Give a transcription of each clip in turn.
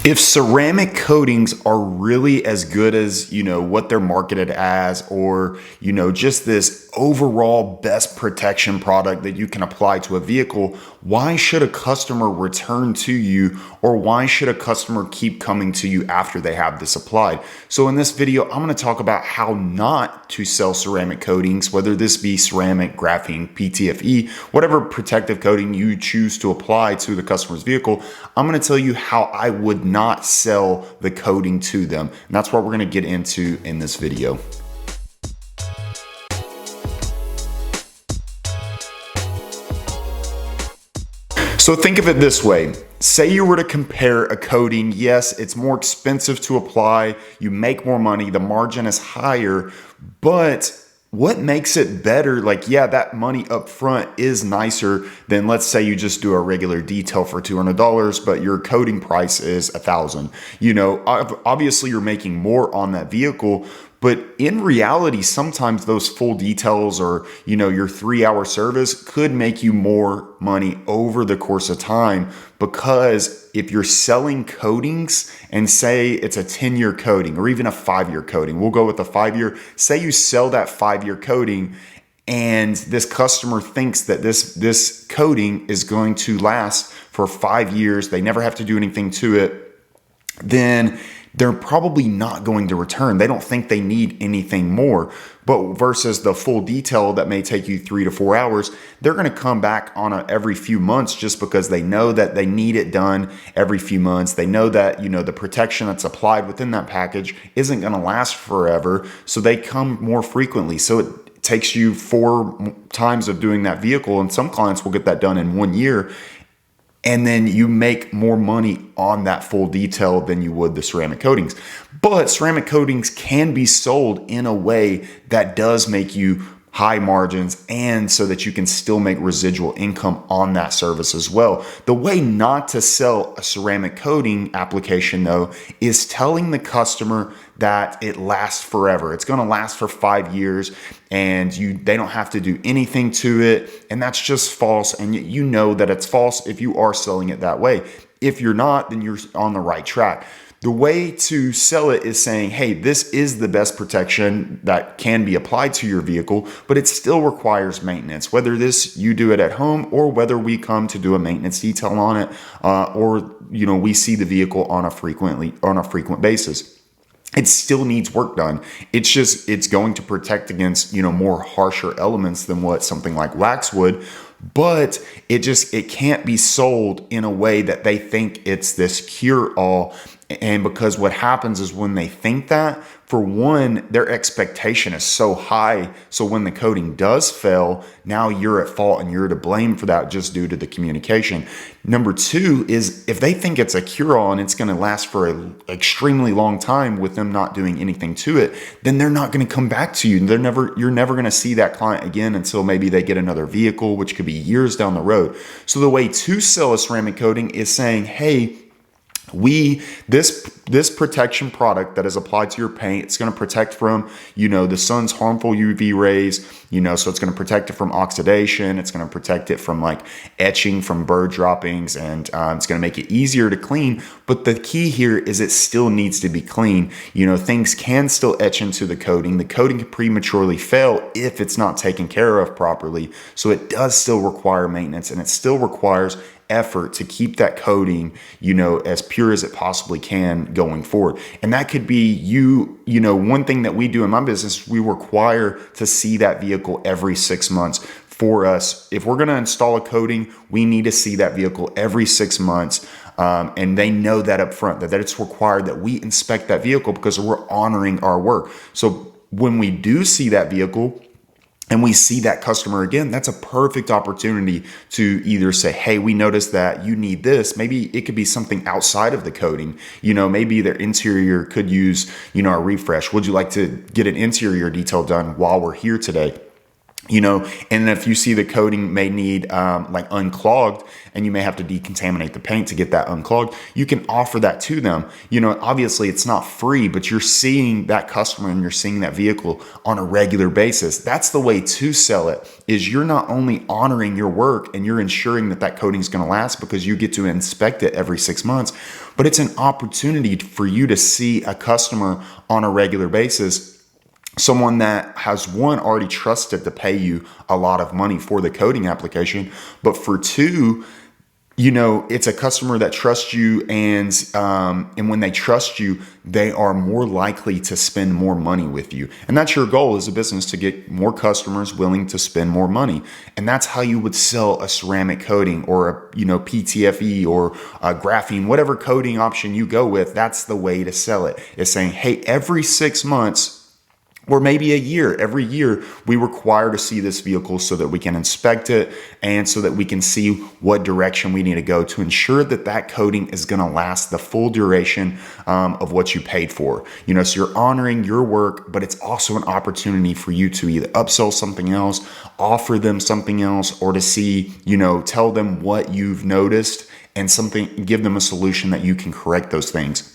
If ceramic coatings are really as good as, what they're marketed as, or, just this overall best protection product that you can apply to a vehicle, why should a customer return to you, or why should a customer keep coming to you after they have this applied? So in this video, I'm going to talk about how not to sell ceramic coatings, whether this be ceramic, graphene, PTFE, whatever protective coating you choose to apply to the customer's vehicle. I'm going to tell you how I would not sell the coating to them. And that's what we're going to get into in this video. So think of it this way. Say you were to compare a coating. Yes, it's more expensive to apply. You make more money. The margin is higher. But what makes it better? That money up front is nicer than, let's say you just do a regular detail for $200, but your coating price is $1,000. Obviously you're making more on that vehicle, but in reality, sometimes those full details or, your 3-hour service could make you more money over the course of time, because if you're selling coatings and say it's a 10-year coating or even a 5-year coating, we'll go with the 5-year. Say you sell that 5-year coating and this customer thinks that this coating is going to last for 5 years. They never have to do anything to it. Then they're probably not going to return. They don't think they need anything more. But versus the full detail that may take you 3 to 4 hours, they're going to come back on every few months, just because they know that they need it done every few months. They know that, the protection that's applied within that package isn't going to last forever. So they come more frequently. So it takes you 4 times of doing that vehicle. And some clients will get that done in 1 year. And then you make more money on that full detail than you would the ceramic coatings. But ceramic coatings can be sold in a way that does make you high margins, and so that you can still make residual income on that service as well. The way not to sell a ceramic coating application, though, is telling the customer that it lasts forever. It's going to last for 5 years, and they don't have to do anything to it. And that's just false. And you know that it's false if you are selling it that way. If you're not, then you're on the right track. The way to sell it is saying, hey, this is the best protection that can be applied to your vehicle, but it still requires maintenance. Whether you do it at home, or whether we come to do a maintenance detail on it, or we see the vehicle on a frequent basis. It still needs work done. It's going to protect against, more harsher elements than what something like wax would. But it can't be sold in a way that they think it's this cure-all. And because what happens is, when they think that, for one, their expectation is so high. So when the coating does fail, now you're at fault and you're to blame for that, just due to the communication. Number two is, if they think it's a cure-all and it's going to last for an extremely long time with them not doing anything to it, then they're not going to come back to you. You're never going to see that client again until maybe they get another vehicle, which could be years down the road. So the way to sell a ceramic coating is saying, hey, this protection product that is applied to your paint, it's going to protect from, the sun's harmful UV rays, so it's going to protect it from oxidation. It's going to protect it from etching from bird droppings, and it's going to make it easier to clean. But the key here is, it still needs to be clean. Things can still etch into the coating. The coating can prematurely fail if it's not taken care of properly. So it does still require maintenance, and it still requires effort to keep that coating, as pure as it possibly can going forward. And that could be one thing that we do in my business, we require to see that vehicle every 6 months. For us, if we're going to install a coating, we need to see that vehicle every 6 months. And they know that up front, that it's required that we inspect that vehicle, because we're honoring our work. So when we do see that vehicle, and we see that customer again, that's a perfect opportunity to either say, hey, we noticed that you need this. Maybe it could be something outside of the coating. Maybe their interior could use, a refresh. Would you like to get an interior detail done while we're here today? And if you see the coating may need like unclogged, and you may have to decontaminate the paint to get that unclogged, you can offer that to them. Obviously it's not free, but you're seeing that customer and you're seeing that vehicle on a regular basis. That's the way to sell it, is you're not only honoring your work and you're ensuring that that coating is going to last because you get to inspect it every 6 months, but it's an opportunity for you to see a customer on a regular basis, someone that has, one, already trusted to pay you a lot of money for the coding application, but for two, it's a customer that trusts you, and when they trust you, they are more likely to spend more money with you. And that's your goal as a business, to get more customers willing to spend more money. And that's how you would sell a ceramic coating or a PTFE or a graphene, whatever coating option you go with. That's the way to sell it. It's saying, hey, every 6 months, or maybe a year, every year, we require to see this vehicle so that we can inspect it and so that we can see what direction we need to go to ensure that that coating is going to last the full duration of what you paid for. So you're honoring your work, but it's also an opportunity for you to either upsell something else, offer them something else, or to see, tell them what you've noticed and give them a solution that you can correct those things.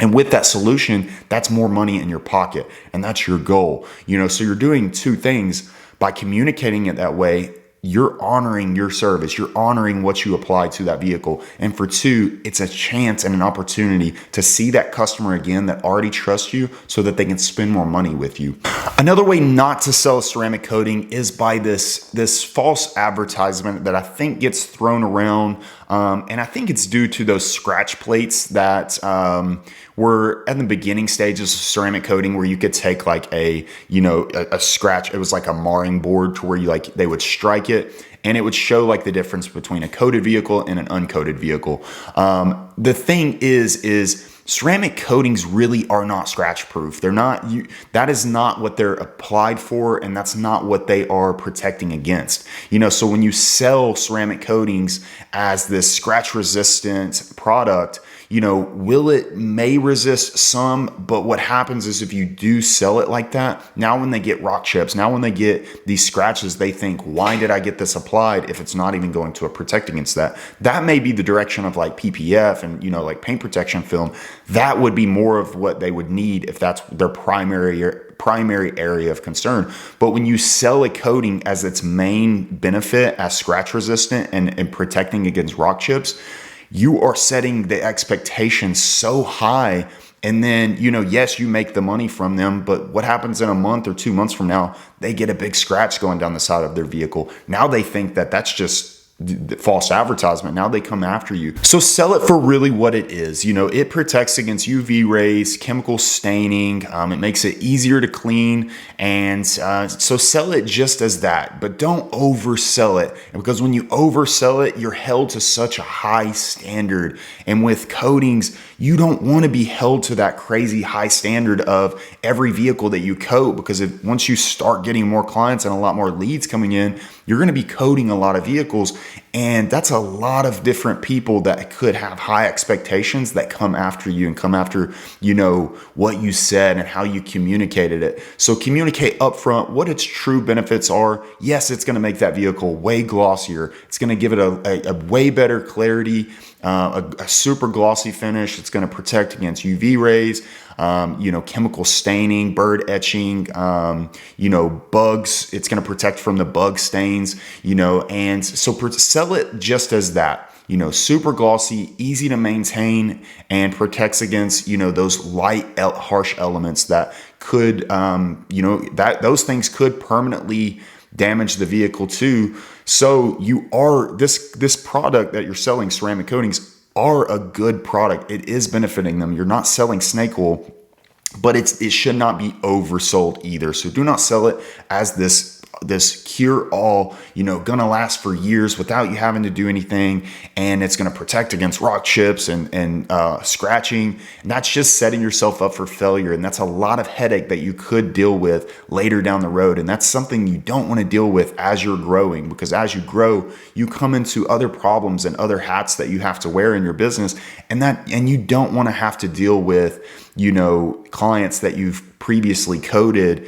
And with that solution, that's more money in your pocket. And that's your goal. So you're doing two things by communicating it that way. You're honoring your service. You're honoring what you applied to that vehicle. And for two, it's a chance and an opportunity to see that customer again that already trusts you so that they can spend more money with you. Another way not to sell a ceramic coating is by this false advertisement that I think gets thrown around. And I think it's due to those scratch plates that were at the beginning stages of ceramic coating, where you could take like a scratch. It was like a marring board to where they would strike it, and it would show like the difference between a coated vehicle and an uncoated vehicle. The thing is ceramic coatings really are not scratch proof. They're not. That is not what they're applied for, and that's not what they are protecting against. So when you sell ceramic coatings as this scratch resistant product, it may resist some, but what happens is if you do sell it like that, now when they get rock chips, now when they get these scratches, they think, why did I get this applied if it's not even going to protect against that? That may be the direction of like PPF and, like paint protection film. That would be more of what they would need if that's their primary area of concern. But when you sell a coating as its main benefit as scratch resistant and protecting against rock chips, you are setting the expectations so high. And then, yes, you make the money from them, but what happens in a month or 2 months from now? They get a big scratch going down the side of their vehicle. Now they think that that's just false advertisement. Now they come after you. So sell it for really what it is. It protects against UV rays, chemical staining. It makes it easier to clean. And so sell it just as that, but don't oversell it. Because when you oversell it, you're held to such a high standard. And with coatings, you don't want to be held to that crazy high standard of every vehicle that you coat, because once you start getting more clients and a lot more leads coming in, you're going to be coating a lot of vehicles. And that's a lot of different people that could have high expectations that come after you and come after, what you said and how you communicated it. So communicate upfront what its true benefits are. Yes, it's going to make that vehicle way glossier. It's going to give it a way better clarity, a super glossy finish. It's going to protect against UV rays, chemical staining, bird etching, bugs. It's going to protect from the bug stains, and so sell it just as that, super glossy, easy to maintain, and protects against, those light, harsh elements that could, those things could permanently damage the vehicle too. So this product that you're selling, ceramic coatings, are a good product. It is benefiting them. You're not selling snake oil, but it should not be oversold either. So do not sell it as this cure all, gonna last for years without you having to do anything, and it's gonna protect against rock chips and scratching. And that's just setting yourself up for failure, and that's a lot of headache that you could deal with later down the road. And that's something you don't want to deal with as you're growing, because as you grow, you come into other problems and other hats that you have to wear in your business, and you don't want to have to deal with clients that you've previously coded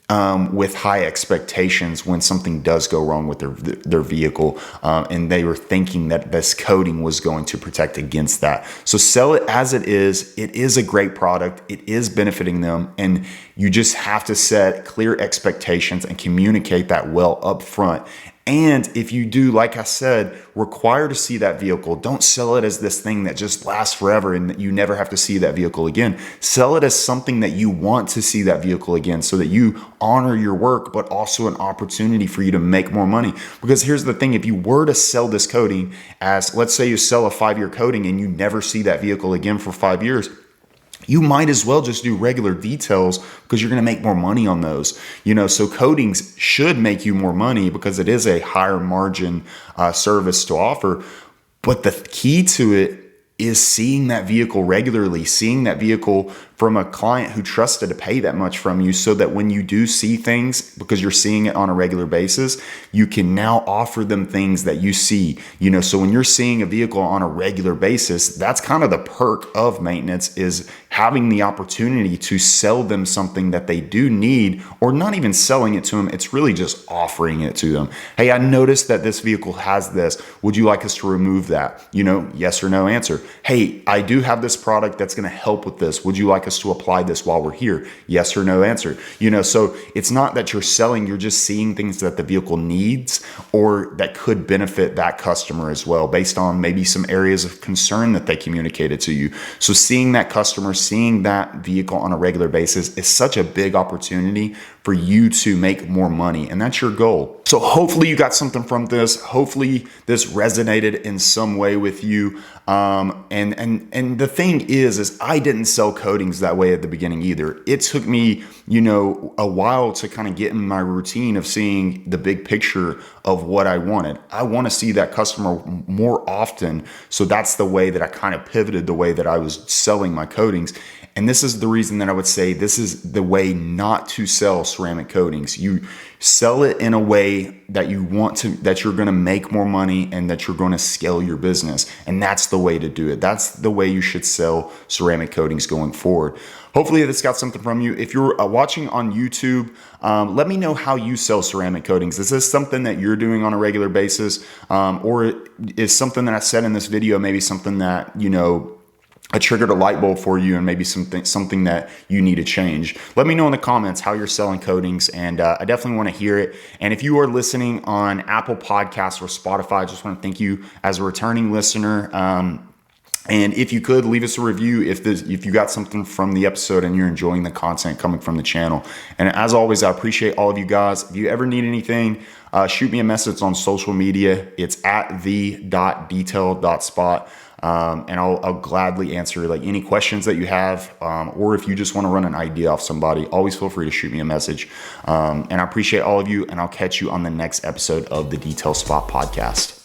with high expectations when something does go wrong with their vehicle, and they were thinking that this coating was going to protect against that. So sell it as it is. It is a great product. It is benefiting them, and you just have to set clear expectations and communicate that well up front. And if you do, like I said, require to see that vehicle, don't sell it as this thing that just lasts forever and that you never have to see that vehicle again. Sell it as something that you want to see that vehicle again, so that you honor your work, but also an opportunity for you to make more money. Because here's the thing, if you were to sell this coating as, let's say you sell a 5-year coating and you never see that vehicle again for 5 years, you might as well just do regular details, because you're going to make more money on those. So coatings should make you more money because it is a higher margin service to offer. But the key to it is seeing that vehicle regularly, seeing that vehicle from a client who trusted to pay that much from you, so that when you do see things, because you're seeing it on a regular basis, you can now offer them things that you see. So when you're seeing a vehicle on a regular basis, that's kind of the perk of maintenance, is having the opportunity to sell them something that they do need, or not even selling it to them. It's really just offering it to them. Hey, I noticed that this vehicle has this. Would you like us to remove that? Yes or no answer. Hey, I do have this product that's going to help with this. Would you like us to apply this while we're here? Yes or no answer. So it's not that you're selling, you're just seeing things that the vehicle needs, or that could benefit that customer as well, based on maybe some areas of concern that they communicated to you. So seeing that customer, seeing that vehicle on a regular basis is such a big opportunity for you to make more money. And that's your goal. So hopefully you got something from this. Hopefully this resonated in some way with you. And the thing is I didn't sell coatings that way at the beginning either. It took me, a while to kind of get in my routine of seeing the big picture of what I wanted. I want to see that customer more often. So that's the way that I kind of pivoted the way that I was selling my coatings. And this is the reason that I would say this is the way not to sell ceramic coatings. You sell it in a way that you want to, that you're going to make more money and that you're going to scale your business. And that's the way to do it. That's the way you should sell ceramic coatings going forward. Hopefully this got something from you. If you're watching on YouTube, let me know how you sell ceramic coatings. Is this something that you're doing on a regular basis? Or is something that I said in this video maybe something that, I triggered a light bulb for you and maybe something that you need to change? Let me know in the comments how you're selling coatings, and I definitely want to hear it. And if you are listening on Apple Podcasts or Spotify, I just want to thank you as a returning listener. And if you could leave us a review if you got something from the episode and you're enjoying the content coming from the channel. And as always, I appreciate all of you guys. If you ever need anything, shoot me a message on social media. It's at the.detail.spot. And I'll gladly answer any questions that you have, or if you just want to run an idea off somebody, always feel free to shoot me a message. And I appreciate all of you, and I'll catch you on the next episode of the Detail Spot podcast.